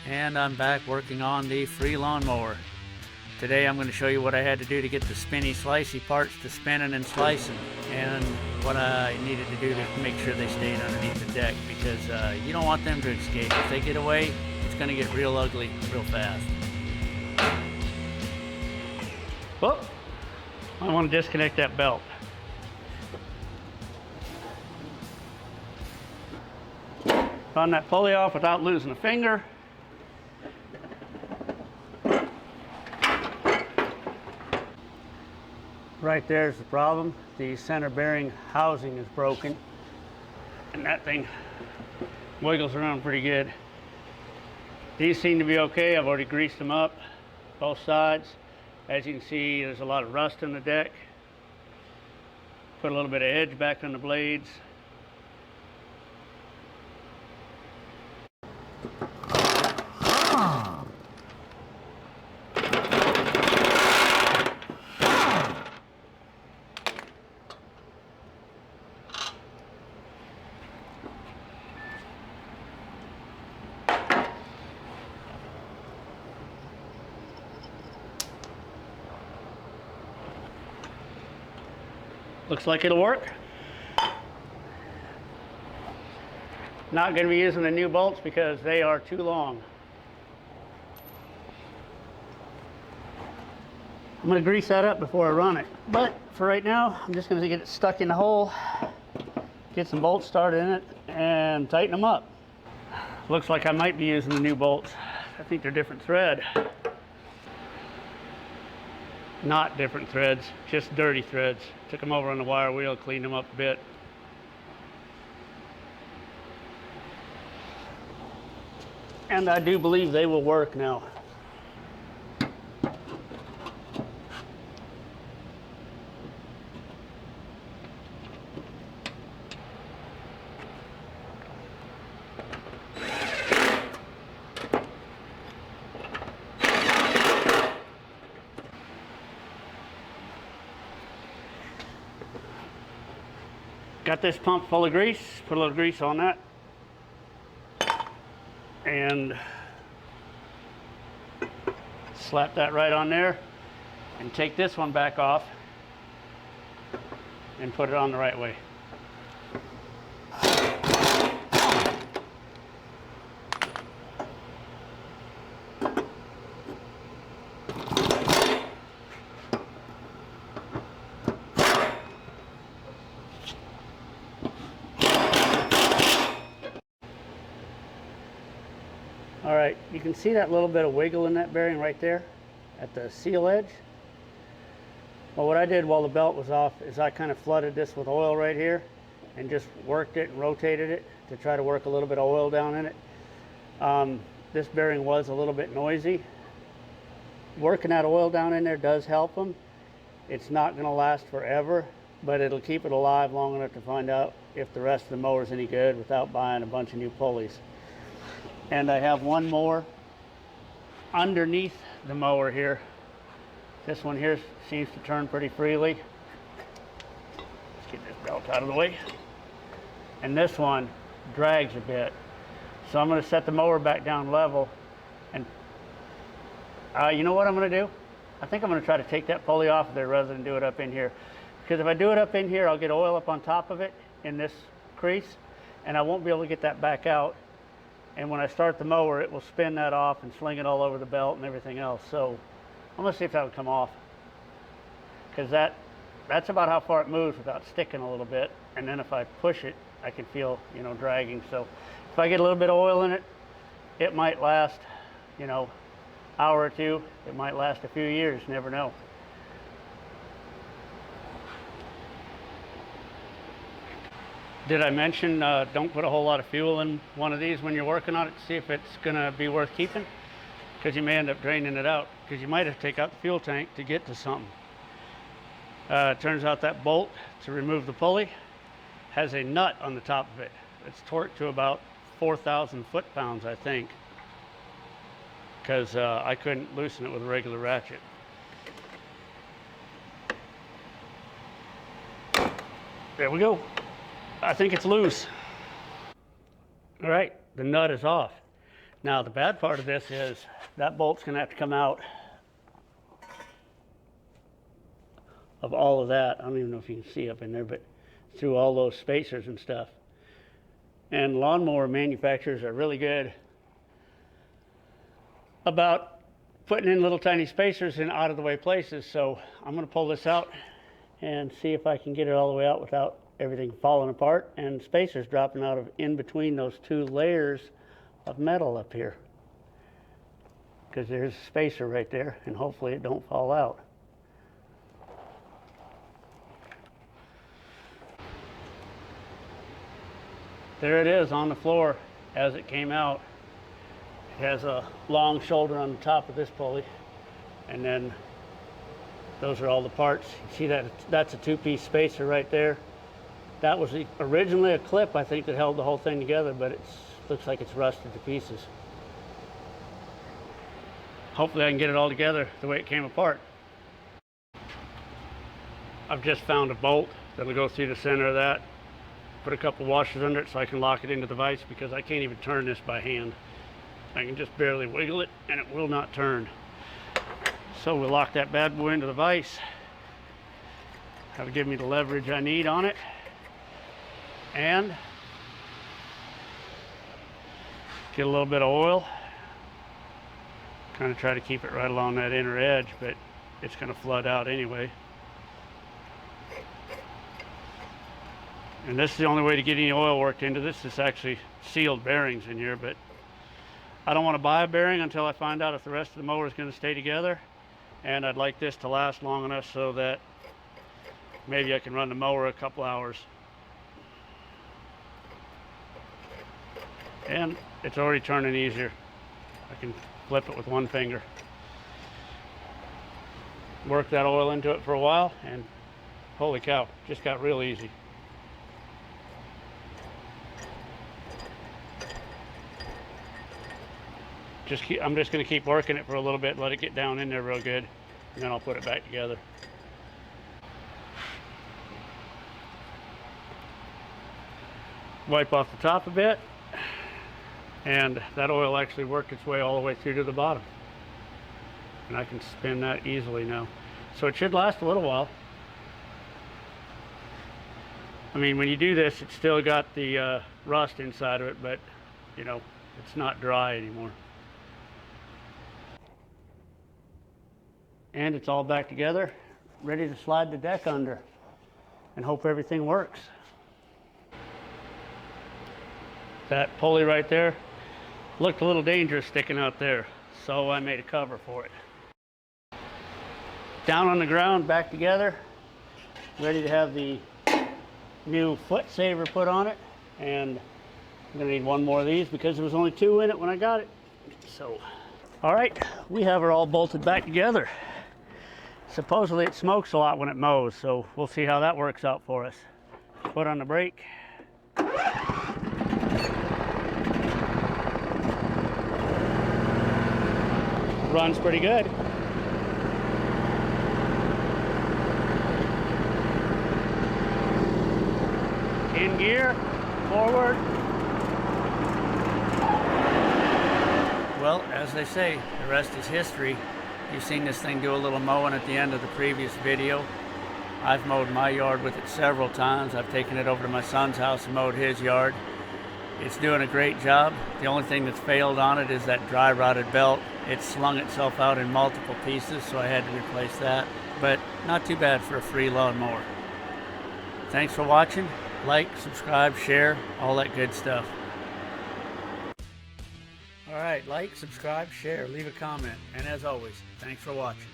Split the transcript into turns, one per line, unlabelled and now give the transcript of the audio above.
And I'm back working on the free lawnmower. Today I'm going to show you what I had to do to get the spinny slicey parts to spinning and slicing, and what I needed to do to make sure they stayed underneath the deck, because you don't want them to escape. If they get away, it's going to get real ugly real fast. Oh, I want to disconnect that belt. On that pulley off without losing a finger. Right there's the problem. The center bearing housing is broken, and that thing wiggles around pretty good. These seem to be okay. I've already greased them up, both sides. As you can see, there's a lot of rust in the deck. Put a little bit of edge back on the blades. Looks like it'll work. Not going to be using the new bolts because they are too long. I'm going to grease that up before I run it. But for right now, I'm just going to get it stuck in the hole, get some bolts started in it, and tighten them up. Looks like I might be using the new bolts. I think they're different thread. Not different threads, just dirty threads. Took them over on the wire wheel, cleaned them up a bit. And I do believe they will work now. Got this pump full of grease, put a little grease on that, and slap that right on there, and take this one back off and put it on the right way. All right, you can see that little bit of wiggle in that bearing right there at the seal edge. Well, what I did while the belt was off is I kind of flooded this with oil right here and just worked it and rotated it to try to work a little bit of oil down in it. This bearing was a little bit noisy. Working that oil down in there does help them. It's not going to last forever, but it'll keep it alive long enough to find out if the rest of the mower is any good without buying a bunch of new pulleys. And I have one more underneath the mower here. This one here seems to turn pretty freely. Let's get this belt out of the way. And this one drags a bit. So I'm going to set the mower back down level. And you know what I'm going to do? I think I'm going to try to take that pulley off of there rather than do it up in here. Because if I do it up in here, I'll get oil up on top of it in this crease, and I won't be able to get that back out. And when I start the mower, it will spin that off and sling it all over the belt and everything else. So I'm going to see if that would come off. Because that's about how far it moves without sticking a little bit. And then if I push it, I can feel, you know, dragging. So if I get a little bit of oil in it, it might last, you know, hour or two. It might last a few years, never know. Did I mention don't put a whole lot of fuel in one of these when you're working on it to see if it's going to be worth keeping? Because you may end up draining it out, because you might have to take out the fuel tank to get to something. It turns out that bolt to remove the pulley has a nut on the top of it. It's torqued to about 4,000 foot-pounds, I think, because I couldn't loosen it with a regular ratchet. There we go. I think it's loose. All right, the nut is off. Now the bad part of this is that bolt's going to have to come out of all of that. I don't even know if you can see up in there, but through all those spacers and stuff. And lawnmower manufacturers are really good about putting in little tiny spacers in out of the way places. So I'm going to pull this out and see if I can get it all the way out without everything falling apart and spacers dropping out of in between those two layers of metal up here, because there's a spacer right there, and hopefully it don't fall out. There it is on the floor as it came out. It has a long shoulder on the top of this pulley, and then those are all the parts. You see that that's a two-piece spacer right there. That was originally a clip, I think, that held the whole thing together, but it looks like it's rusted to pieces. Hopefully I can get it all together the way it came apart. I've just found a bolt that'll go through the center of that. Put a couple washers under it so I can lock it into the vise, because I can't even turn this by hand. I can just barely wiggle it and it will not turn. So we'll lock that bad boy into the vise. That'll give me the leverage I need on it. And get a little bit of oil. Kind of try to keep it right along that inner edge, but it's going to flood out anyway. And this is the only way to get any oil worked into this. It's actually sealed bearings in here, but I don't want to buy a bearing until I find out if the rest of the mower is going to stay together. And I'd like this to last long enough so that maybe I can run the mower a couple hours. And it's already turning easier. I can flip it with one finger. Work that oil into it for a while, and holy cow, just got real easy. I'm just going to keep working it for a little bit, let it get down in there real good, and then I'll put it back together. Wipe off the top a bit, and that oil actually worked its way all the way through to the bottom. And I can spin that easily now. So it should last a little while. I mean, when you do this, it's still got the rust inside of it, but you know, it's not dry anymore. And it's all back together, ready to slide the deck under and hope everything works. That pulley right there looked a little dangerous sticking out there, so I made a cover for it. Down on the ground, back together, ready to have the new foot saver put on it, and I'm gonna need one more of these because there was only two in it when I got it. So, all right, we have her all bolted back together. Supposedly it smokes a lot when it mows, so we'll see how that works out for us. Foot on the brake. Runs pretty good. In gear, forward. Well, as they say, the rest is history. You've seen this thing do a little mowing at the end of the previous video. I've mowed my yard with it several times. I've taken it over to my son's house and mowed his yard. It's doing a great job. The only thing that's failed on it is that dry rotted belt. It slung itself out in multiple pieces, so I had to replace that. But not too bad for a free lawnmower. Thanks for watching. Like, subscribe, share, all that good stuff. All right, like, subscribe, share, leave a comment. And as always, thanks for watching.